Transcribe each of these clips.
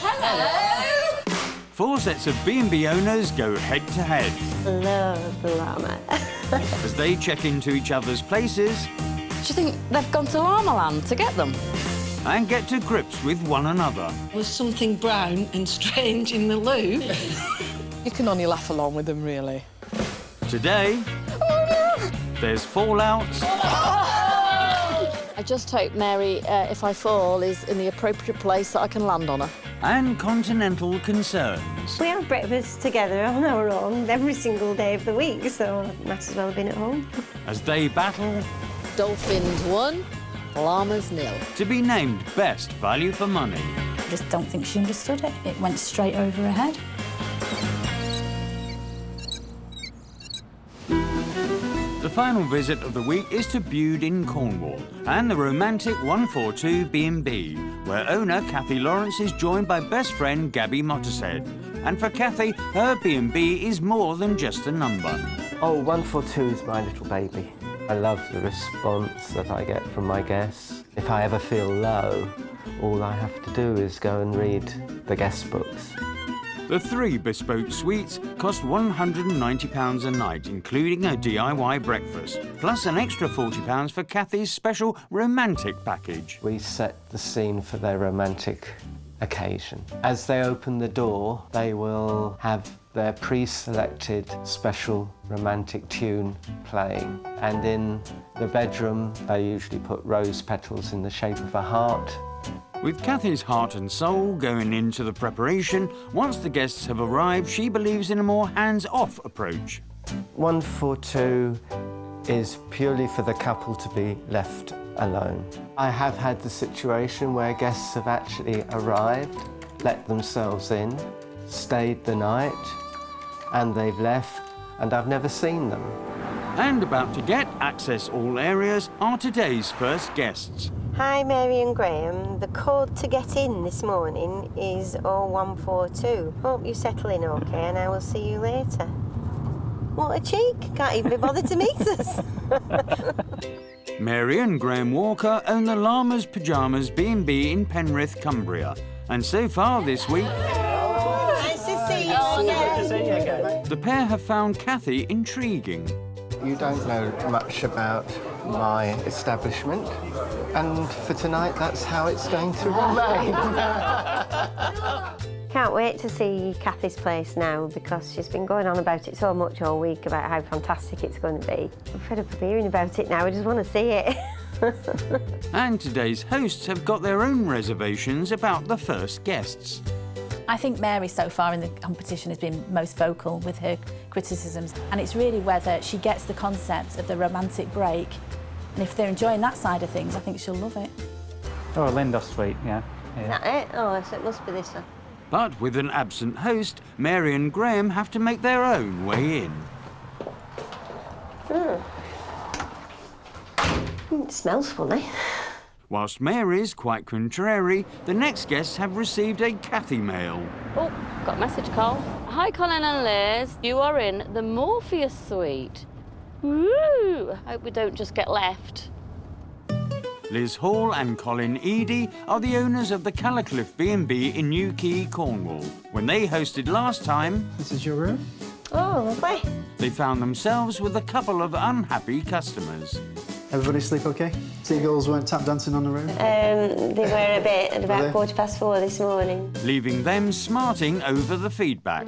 Hello! 4 sets of B&B owners go head-to-head. Love the llama. As they check into each other's places... Do you think they've gone to Llama Land to get them? ...and get to grips with one another. Was something brown and strange in the loo? You can only laugh along with them, really. Today, there's fallouts... I just hope Mary, if I fall, is in the appropriate place that I can land on her. and continental concerns. We have breakfast together on our own every single day of the week, so might as well have been at home. As they battle... Dolphins 1, Llamas 0. to be named best value for money. I just don't think she understood it. It went straight over her head. The final visit of the week is to Bude in Cornwall and the romantic 14 Two B&B, where owner Kathy Lawrence is joined by best friend Gabby Mottershead. And for Kathy, her B&B is more than just a number. Oh, 142 is my little baby. I love the response that I get from my guests. If I ever feel low, all I have to do is go and read the guest books. The 3 bespoke suites cost £190 a night, including a DIY breakfast, plus an extra £40 for Kathy's special romantic package. We set the scene for their romantic occasion. As they open the door, they will have their pre-selected special romantic tune playing. And in the bedroom, they usually put rose petals in the shape of a heart. With Kathy's heart and soul going into the preparation, once the guests have arrived, she believes in a more hands-off approach. 142 is purely for the couple to be left alone. I have had the situation where guests have actually arrived, let themselves in, stayed the night, and they've left, and I've never seen them. And about to get access all areas are today's first guests. Hi, Mary and Graham. The code to get in this morning is 0142. Hope you settle in okay, and I will see you later. What a cheek. Can't even be bothered to meet us. Mary and Graham Walker own the Llama's Pyjamas B&B in Penrith, Cumbria. And so far this week... Nice to see you again. The pair have found Kathy intriguing. You don't know much about my establishment, and for tonight, that's how it's going to remain. Can't wait to see Kathy's place now, because she's been going on about it so much all week about how fantastic it's going to be. I'm fed up of hearing about it now, I just want to see it. And today's hosts have got their own reservations about the first guests. I think Mary so far in the competition has been most vocal with her criticisms, and it's really whether she gets the concept of the romantic break, and if they're enjoying that side of things, I think she'll love it. Oh, a Lindos suite, yeah. Is that it? Oh, so it must be this one. But with an absent host, Mary and Graham have to make their own way in. It smells funny. Whilst Mary's quite contrary, the next guests have received a Kathy mail. Oh, got a message, Cole. Hi, Colin and Liz. You are in the Morpheus suite. Woo! Hope we don't just get left. Liz Hall and Colin Eady are the owners of the Callicliff B&B in Newquay, Cornwall. When they hosted last time... This is your room? Oh, lovely. They found themselves with a couple of unhappy customers. Everybody sleep okay? Seagulls weren't tap dancing on the roof? They were a bit at about 4:15 this morning. Leaving them smarting over the feedback.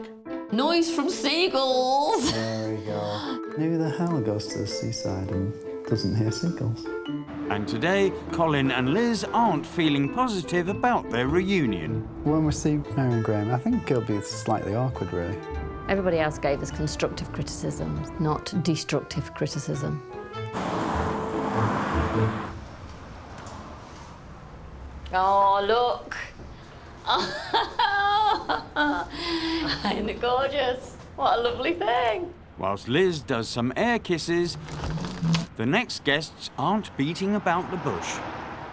Noise from seagulls. There we go. Who the hell goes to the seaside and doesn't hear seagulls? And today, Colin and Liz aren't feeling positive about their reunion. When we see Mary and Graham, I think it'll be slightly awkward, really. Everybody else gave us constructive criticism, not destructive criticism. Oh, look. Ain't it gorgeous? What a lovely thing. Whilst Liz does some air kisses, the next guests aren't beating about the bush.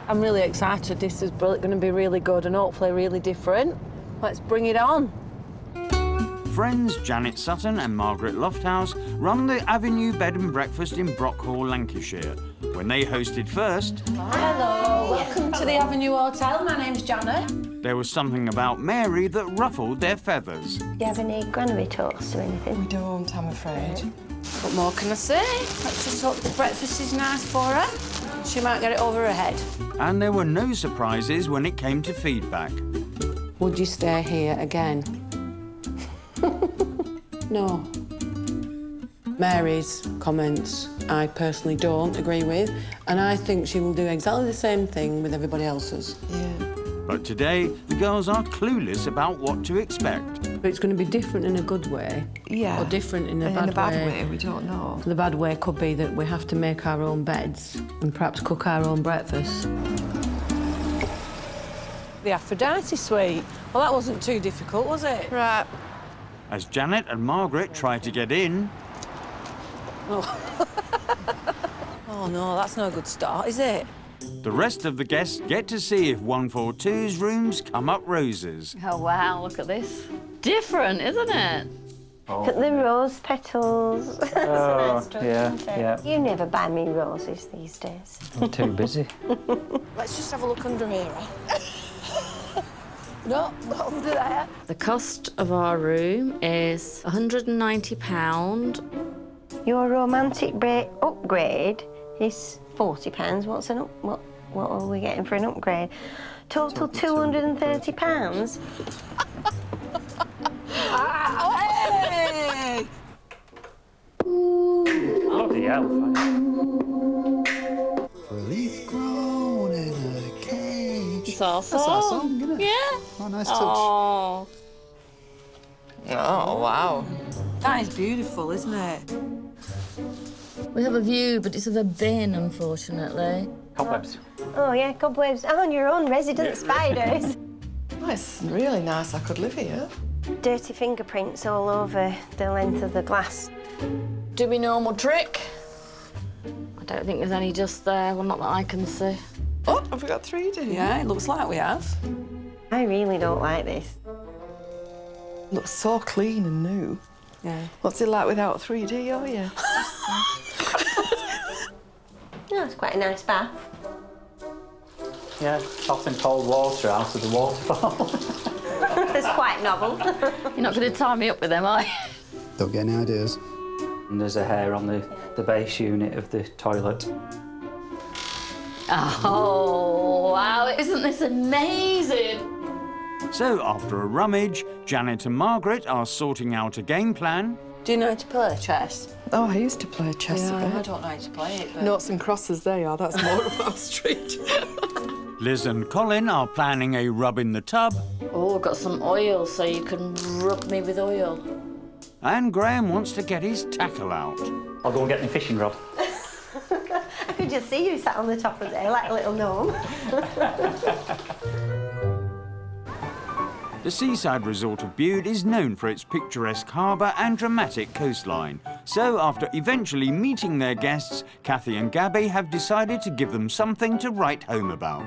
I'm really excited. This is going to be really good and hopefully really different. Let's bring it on. friends Janet Sutton and Margaret Lofthouse run the Avenue Bed and Breakfast in Brockhall, Lancashire. When they hosted first, Hello, welcome to the Avenue Hotel. My name's Janet. there was something about Mary that ruffled their feathers. Do you have any granary toast or anything? We don't, I'm afraid. What more can I say? Let's just hope the breakfast is nice for her. She might get it over her head. And there were no surprises when it came to feedback. Would you stay here again? No. Mary's comments I personally don't agree with, and I think she will do exactly the same thing with everybody else's. Yeah. But today, the girls are clueless about what to expect. But it's going to be different in a good way. Yeah. Or different in a And bad in a bad way. way, we don't know. The bad way could be that we have to make our own beds and perhaps cook our own breakfast. The Aphrodite suite. Well, that wasn't too difficult, was it? Right. As Janet and Margaret try to get in, Oh, no, that's no good start, is it? the rest of the guests get to see if 142's rooms come up roses. Oh, wow, look at this. Different, isn't it? Look at the rose petals. That's a nice touch, isn't it? You never buy me roses these days. I'm too busy. Let's just have a look under here. No, not under there. The cost of our room is £190. Your romantic upgrade is £40. What's an what are we getting for an upgrade? Total £230. Hey! Bloody hell. Relief grown in a cage. It's our That's our song, isn't it? Yeah. Oh, nice touch. Oh. Oh, wow. That is beautiful, isn't it? We have a view, but it's of a bin, unfortunately. Cobwebs. Oh yeah, cobwebs. Oh, and your own resident spiders. Oh, it's really nice. I could live here. Dirty fingerprints all over the length of the glass. Do we know my trick? I don't think there's any just there. Well, not that I can see. Oh, have we got 3D? Yeah, it looks like we have. I really don't like this. Looks so clean and new. Yeah. What's it like without 3D, oh yeah? Oh, it's quite a nice bath. Yeah, hot and cold water out of the waterfall. It's quite novel. You're not going to tie me up with them, are you? Don't get any ideas. And there's a hair on the base unit of the toilet. Oh, wow. Isn't this amazing? So, after a rummage, Janet and Margaret are sorting out a game plan. Do you know how to play chess? Oh, I used to play chess a I bit. don't know how to play it, but... Noughts and crosses they are, that's more of our street. Liz and Colin are planning a rub in the tub, Oh, I've got some oil, so you can rub me with oil. and Graham wants to get his tackle out. I'll go and get my fishing rod. I could just see you sat on the top of there like a little gnome. The seaside resort of Bude is known for its picturesque harbour and dramatic coastline. So, after eventually meeting their guests, Kathy and Gabby have decided to give them something to write home about.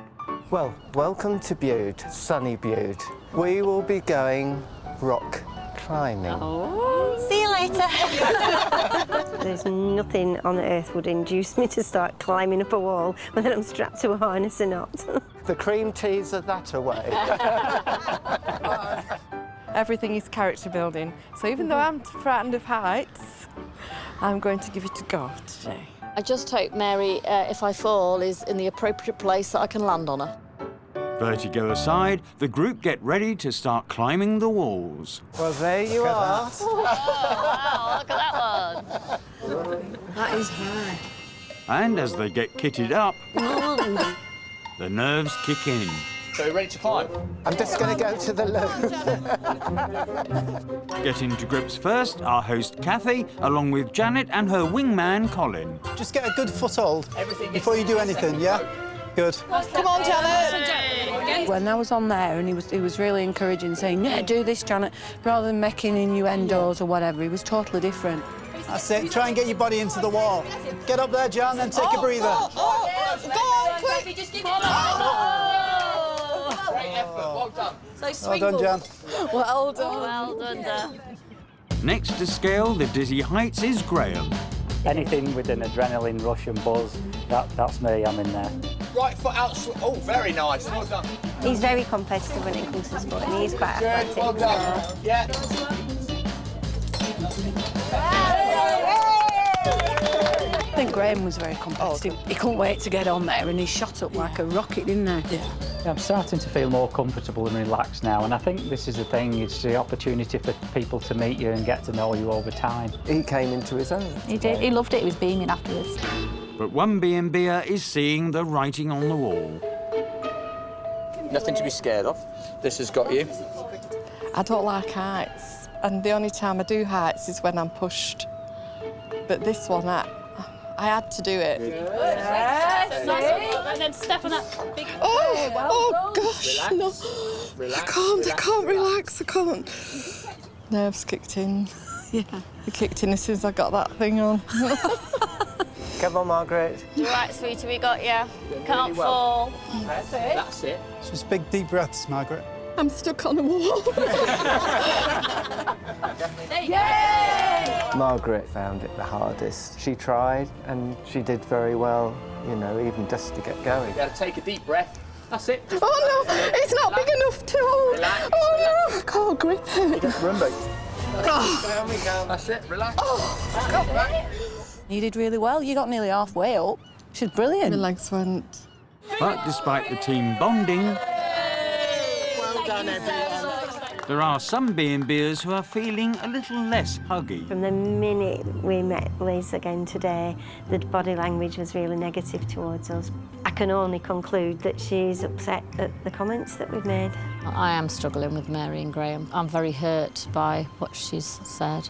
Well, welcome to Bude, sunny Bude. We will be going rock climbing. See you later. There's nothing on earth would induce me to start climbing up a wall, whether I'm strapped to a harness or not. The cream teas are that away. Everything is character building. So even though I'm frightened of heights, I'm going to give it a go today. I just hope Mary, if I fall, is in the appropriate place that I can land on her. Vertigo aside, the group get ready to start climbing the walls. Well, there you are. Oh, wow, look at that one. That is high. And as they get kitted up, the nerves kick in. So we're ready to climb? I'm just going to go to the loo. Getting to grips first, our host Kathy, along with Janet and her wingman Colin. Just get a good foothold before you do anything, yeah? Good. Come on, Janet! When I was on there and he was really encouraging, saying, yeah, do this, Janet, rather than making innuendos or whatever, he was totally different. That's it. Try and get your body into the wall. Get up there, Jan, then take a breather. Go on, quick! Great effort, well done. Well done, Jan. Well done. Well done, Dan. Next to scale the dizzy heights is Graham. Anything with an adrenaline rush and buzz, that's me, I'm in there. Right foot out. Oh, very nice. Well done. He's very competitive when it comes to sport, and he's quite athletic. Well done. Yeah. I think Graham was very competitive. He couldn't wait to get on there, and he shot up like a rocket, didn't he? Yeah, I'm starting to feel more comfortable and relaxed now, and I think this is the thing, it's the opportunity for people to meet you and get to know you over time. He came into his own. He did. He loved it. He was beaming afterwards. But one B&B'er is seeing the writing on the wall. Nothing to be scared of. This has got you. I don't like heights, and the only time I do heights is when I'm pushed. But this one, I had to do it. And then step on that big... Oh gosh, Relax. no. Relax. I can't relax, I can't. Nerves kicked in. Yeah. They kicked in as soon as I got that thing on. Come on, Margaret. Right, sweetie, we got you. Can't fall. That's it. That's it. Just big, deep breaths, Margaret. I'm stuck on a wall. Margaret found it the hardest. She tried and she did very well, you know, even just to get going. You gotta take a deep breath. That's it. Oh no, it's not big enough to hold. Relax. Oh no, I can't grip it. Remember. That's it. Relax. You did really well. You got nearly halfway up. She's brilliant. My legs went. But despite the team bonding, Well done, everyone. there are some B&B'ers who are feeling a little less huggy. From the minute we met Liz again today, the body language was really negative towards us. I can only conclude that she's upset at the comments that we've made. I am struggling with Mary and Graham. I'm very hurt by what she's said.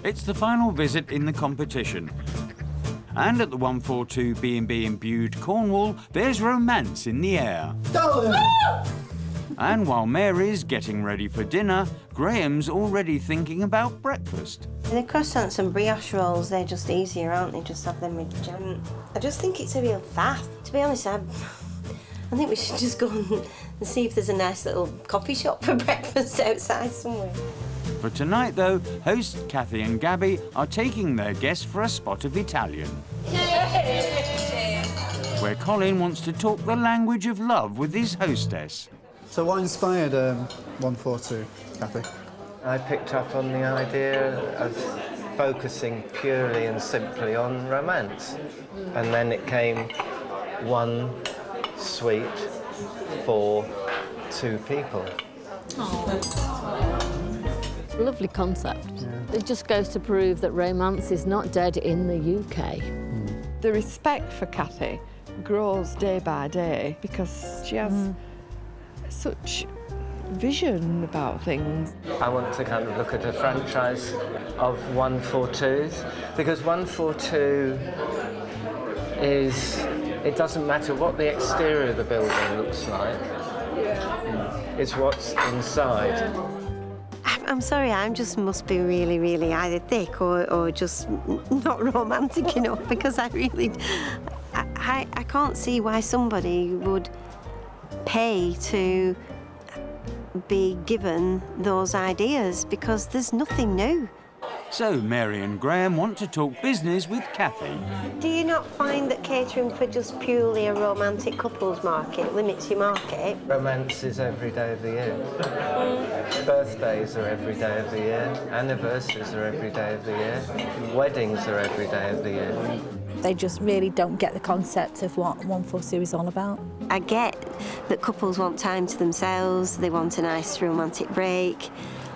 It's the final visit in the competition. And at the 14 Two B&B in Bude, Cornwall, there's romance in the air. And while Mary's getting ready for dinner, Graham's already thinking about breakfast. The croissants and brioche rolls, they're just easier, aren't they? Just have them with jam. I just think it's a real faff. To be honest, I think we should just go and see if there's a nice little coffee shop for breakfast outside somewhere. For tonight, though, hosts Kathy and Gabby are taking their guests for a spot of Italian. Where Colin wants to talk the language of love with his hostess. So what inspired 142, Kathy? I picked up on the idea of focusing purely and simply on romance. And then it came one suite for two people. Lovely concept. It just goes to prove that romance is not dead in the UK. The respect for Kathy grows day by day because she has such vision about things. I want to kind of look at a franchise of 142s because 142 is, it doesn't matter what the exterior of the building looks like, it's what's inside. I'm sorry, I just must be really, really either thick or just not romantic enough because I can't see why somebody would pay to be given those ideas because there's nothing new. So Mary and Graham want to talk business with Kathy. Do you not find that catering for just purely a romantic couples market limits your market? Romance is every day of the year. Birthdays are every day of the year. Anniversaries are every day of the year. Weddings are every day of the year. They just really don't get the concept of what 14 Two is all about. I get that couples want time to themselves, they want a nice romantic break,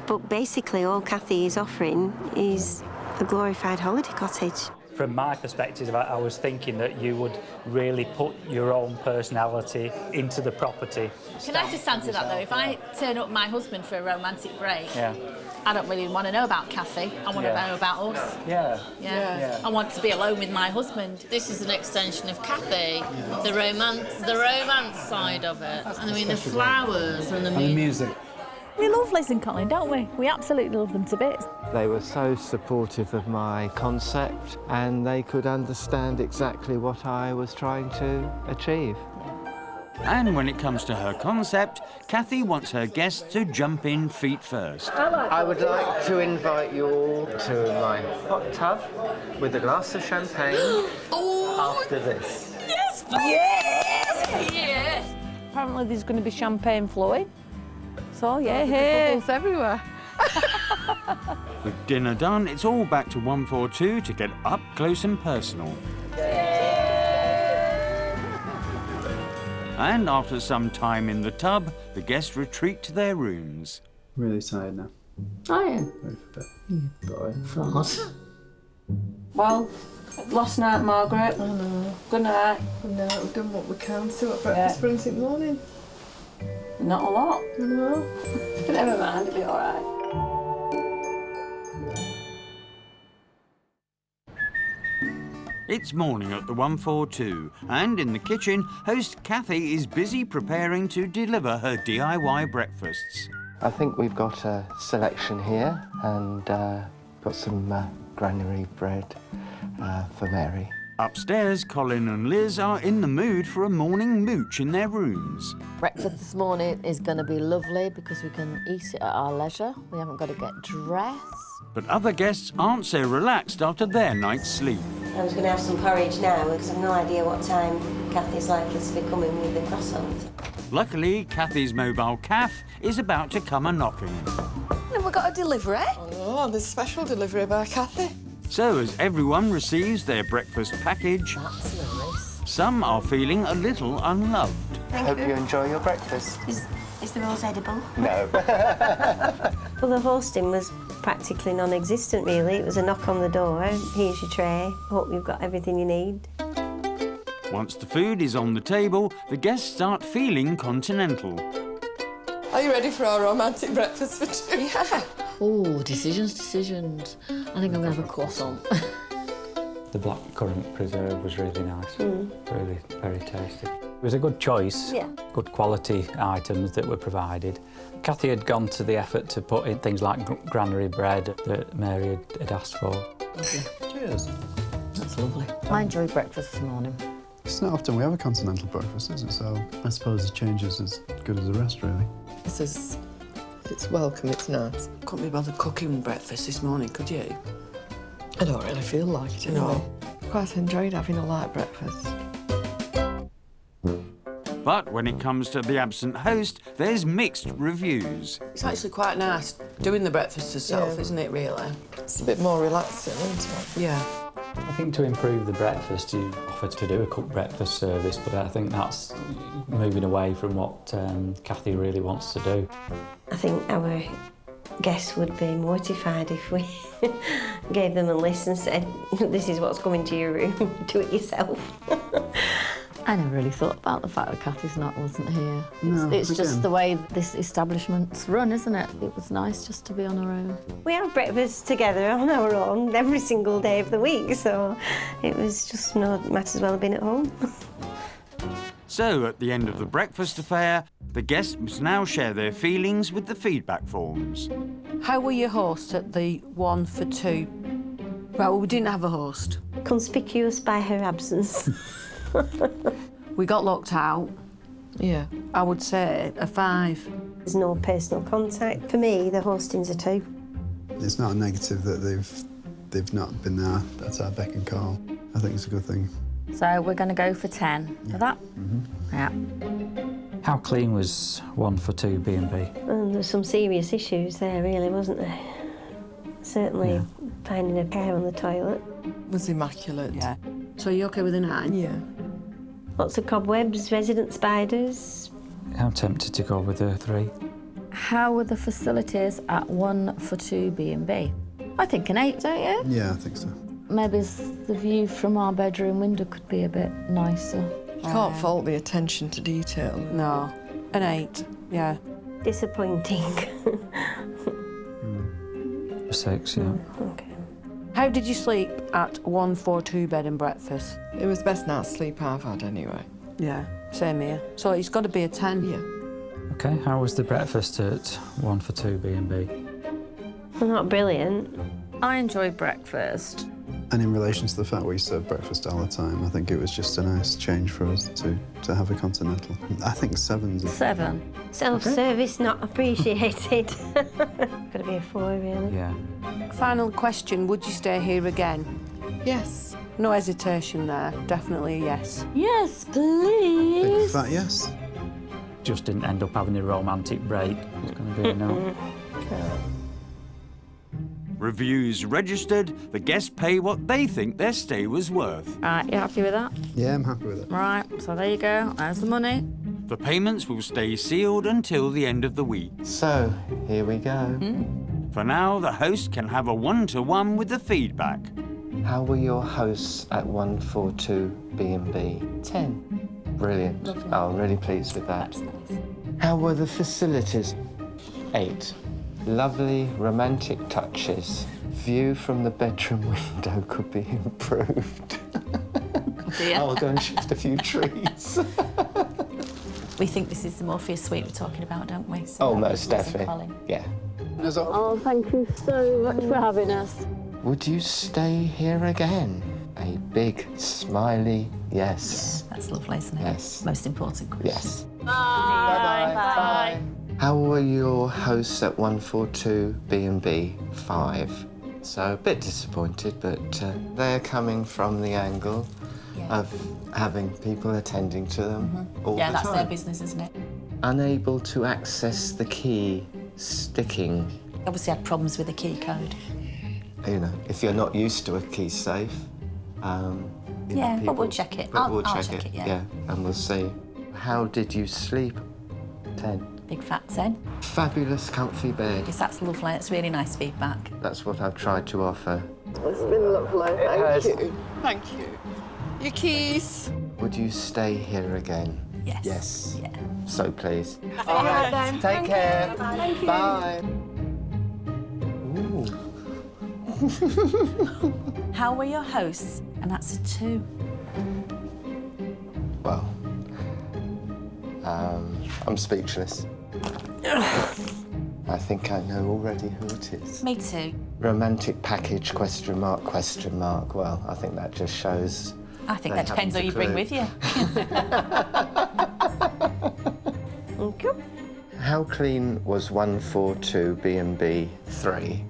but basically all Kathy is offering is a glorified holiday cottage. From my perspective, I was thinking that you would really put your own personality into the property. Can I just answer that, though? If I turn up my husband for a romantic break, I don't really want to know about Kathy. I want to know about us. Yeah. I want to be alone with my husband. This is an extension of Kathy, the romance side of it. And I mean, the flowers and the music. We love Liz and Colin, don't we? We absolutely love them to bits. They were so supportive of my concept and they could understand exactly what I was trying to achieve. And when it comes to her concept, Kathy wants her guests to jump in feet first. I would like to invite you all to my hot tub with a glass of champagne after this. Yes! Yes! Yes! Apparently there's going to be champagne flowing. So, yeah, hey. Bubbles everywhere. With dinner done, it's all back to 14 Two to get up close and personal. And after some time in the tub, the guests retreat to their rooms. Really tired now. I am. Ready for bed. Fart. Well, last night, Margaret. I know. Good night. No, we've done what we can. See what breakfast brings in the morning. Not a lot. I know. But never mind, it'll be all right. It's morning at the 14 Two, and in the kitchen, host Kathy is busy preparing to deliver her DIY breakfasts. I think we've got a selection here and got some granary bread for Mary. Upstairs, Colin and Liz are in the mood for a morning mooch in their rooms. Breakfast this morning is going to be lovely because we can eat it at our leisure. We haven't got to get dressed. But other guests aren't so relaxed after their night's sleep. I was going to have some porridge now because I've no idea what time Kathy's likely to be coming with the croissant. Luckily, Kathy's mobile caff is about to come a-knocking. And we've got a delivery. Oh, there's a special delivery by Kathy. So as everyone receives their breakfast package, That's nice. some are feeling a little unloved. Hope you enjoy your breakfast. Is the rose edible? No. Well, the hosting was practically non-existent, really. It was a knock on the door. Here's your tray. Hope you've got everything you need. Once the food is on the table, the guests start feeling continental. Are you ready for our romantic breakfast for two? Yeah. Oh, decisions. I think I'm going to have a croissant. The black currant preserve was really nice. Really very tasty. It was a good choice. Yeah. Good quality items that were provided. Kathy had gone to the effort to put in things like granary bread that Mary had asked for. Cheers. That's lovely. I enjoyed breakfast this morning. It's not often we have a continental breakfast, is it? So I suppose the change is as good as the rest, really. It's welcome, it's nice. Couldn't be bothered cooking breakfast this morning, could you? I don't really feel like it, No. Quite enjoyed having a light breakfast. But when it comes to the absent host, there's mixed reviews. It's actually quite nice doing the breakfast herself, Yeah. isn't it, really? It's a bit more relaxing, isn't it? Yeah. I think to improve the breakfast, you offered to do a cooked breakfast service, but I think that's moving away from what Kathy really wants to do. I think our guests would be mortified if we gave them a list and said, this is what's coming to your room, do it yourself. I never really thought about the fact that Kathy's wasn't here. No, It's just again. the way this establishment's run, isn't it? It was nice just to be on her own. We have breakfast together on our own every single day of the week, so it was just might as well have been at home. So at the end of the breakfast affair, the guests must now share their feelings with the feedback forms. How were your hosts at the 1 for 2? Right, well, we didn't have a host. Conspicuous by her absence. We got locked out. Yeah. I would say a 5. There's no personal contact. For me, the hosting's a 2. It's not a negative that they've not been there. That's our beck and call. I think it's a good thing. So we're going to go for 10 for that? Yeah. How clean was 1 4 2 B&B? Well, there's some serious issues there, really, wasn't there? Certainly finding a pair on the toilet. Was immaculate. Yeah. So you're OK with a 9? Yeah. Lots of cobwebs, resident spiders. I'm tempted to go with a 3. How were the facilities at 1 4 2 B&B? I think an 8, don't you? Yeah, I think so. Maybe the view from our bedroom window could be a bit nicer. You can't fault the attention to detail. No. An 8, yeah. Disappointing. 6, yeah. Okay. How did you sleep at 1 4 2 bed and breakfast? It was the best night's sleep I've had anyway. Yeah, same here. So it's got to be a 10. Yeah. OK, how was the breakfast at 1 4 2 B&B? Well, not brilliant. I enjoyed breakfast. And in relation to the fact we serve breakfast all the time, I think it was just a nice change for us to have a continental. I think 7's. 7. Self-service not appreciated. Gotta be a 4, really. Yeah. Final question, would you stay here again? Yes. No hesitation there, definitely a yes. Yes, please. Big fat yes. Just didn't end up having a romantic break. It's going to be a no. Reviews registered, the guests pay what they think their stay was worth. Right, you happy with that? Yeah, I'm happy with it. Right, so there you go. There's the money. The payments will stay sealed until the end of the week. So, here we go. For now, the host can have a one-to-one with the feedback. How were your hosts at 1 4 2 B&B? 10. Brilliant. Lovely. Oh, I'm really pleased with that. That's nice. How were the facilities? 8. Lovely romantic touches. View from the bedroom window could be improved. I'll go and shift a few trees. We think this is the Morpheus suite we're talking about, don't we? So Oh, that most was definitely. Colin. Yeah. Oh, thank you so much for having us. Would you stay here again? A big, smiley yes. That's lovely, isn't it? Yes. Most important question. Yes. Bye. Bye. How were your hosts at 1 4 2 B&B? 5. So a bit disappointed, but they're coming from the angle of having people attending to them all the time. Yeah, that's their business, isn't it? Unable to access the key, sticking. Obviously had problems with the key code. You know, if you're not used to a key safe, Yeah, but we'll check it. I'll check it, yeah. And we'll see. How did you sleep? 10. Big fat 10. Fabulous comfy bed. Yes, that's lovely. It's really nice feedback. That's what I've tried to offer. It's been lovely. has. Thank you. Thank you. Your keys. Would you stay here again? Yes. Yes. Yeah. So pleased. All right, then. Take care. Thank you. Bye. Ooh. How were your hosts? And that's a 2. Well, I'm speechless. I think I know already who it is. Me too. Romantic package, question mark, question mark. Well, I think that just shows... I think they that depends who haven't you bring a with you. Okay. How clean was 1 4 2 B&B 3?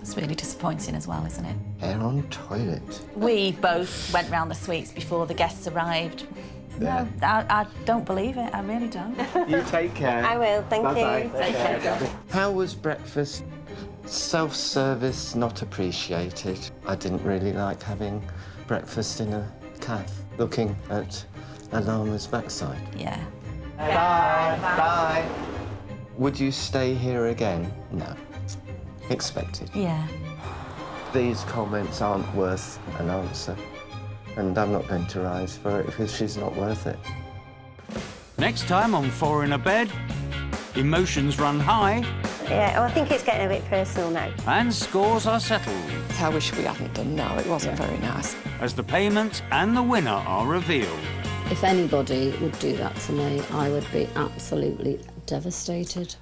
It's really disappointing as well, isn't it? Hair on toilet. We both went round the suites before the guests arrived. Yeah. No, I don't believe it. I really don't. You take care. I will, thank Bye-bye. you. Take care. How was breakfast? Self-service not appreciated. I didn't really like having breakfast in a cafe, looking at a llama's backside. Yeah. Bye. Bye. Would you stay here again? No. Expected. Yeah. These comments aren't worth an answer, and I'm not going to rise for it because she's not worth it. Next time on 4 in a Bed, emotions run high Yeah, I think it's getting a bit personal now. and scores are settled I wish we hadn't done now. It wasn't very nice. as the payments and the winner are revealed. If anybody would do that to me, I would be absolutely devastated.